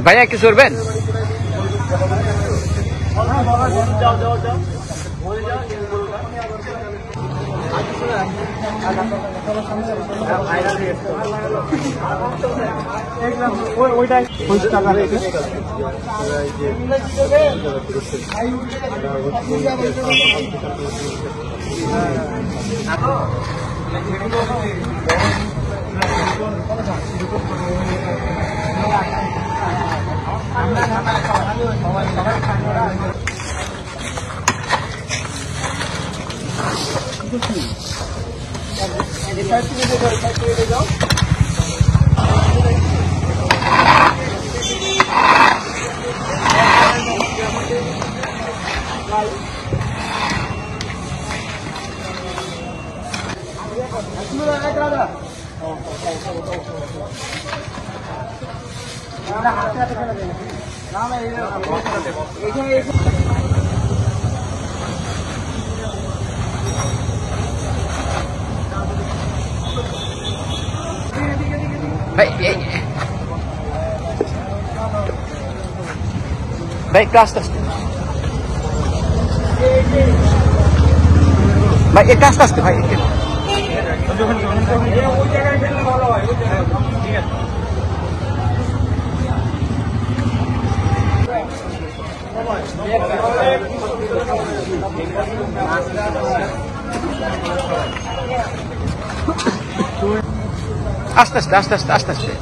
ভাইয়া কি করবেন? ওইটাই ভাই একটু আস্তে আস্তে, ভাই একটু আস্তে আস্তে, ভাই আস্তে আস্তে আস্তে আস্তে আস্তে আস্তে।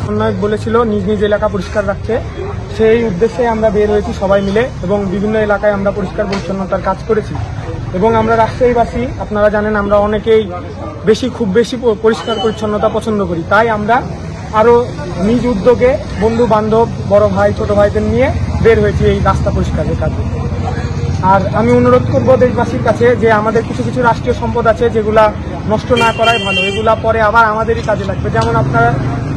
সমন্বয়ক বলেছিল নিজ নিজ এলাকা পরিষ্কার রাখতে, সেই উদ্দেশ্যে আমরা বের হয়েছি সবাই মিলে এবং বিভিন্ন এলাকায় আমরা পরিষ্কার পরিচ্ছন্নতার কাজ করেছি। এবং আমরা রাজশাহীবাসী, আপনারা জানেন আমরা অনেকেই খুব বেশি পরিষ্কার পরিচ্ছন্নতা পছন্দ করি, তাই আমরা আরও নিজ উদ্যোগে বন্ধু বান্ধব, বড় ভাই ছোট ভাইদের নিয়ে বের হয়েছি এই রাস্তা পরিষ্কারের কাজে। আর আমি অনুরোধ করবো দেশবাসীর কাছে যে আমাদের কিছু কিছু রাষ্ট্রীয় সম্পদ আছে যেগুলা নষ্ট না করাই ভালো, এগুলা পরে আবার আমাদেরই কাজে লাগবে। যেমন আপনারা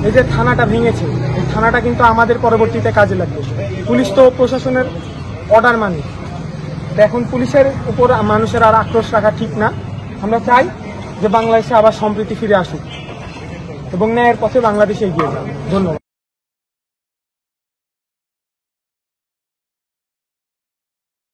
এই যে থানাটা ভেঙেছে, এই থানাটা কিন্তু আমাদের পরবর্তীতে কাজে লাগবে। পুলিশ তো প্রশাসনের অর্ডার মানে, এখন পুলিশের উপর মানুষের আর আক্রোশ রাখা ঠিক না। আমরা চাই যে বাংলাদেশে আবার সম্প্রীতি ফিরে আসুক এবং ন্যায়ের পথে বাংলাদেশে এগিয়ে যাক। ধন্যবাদ।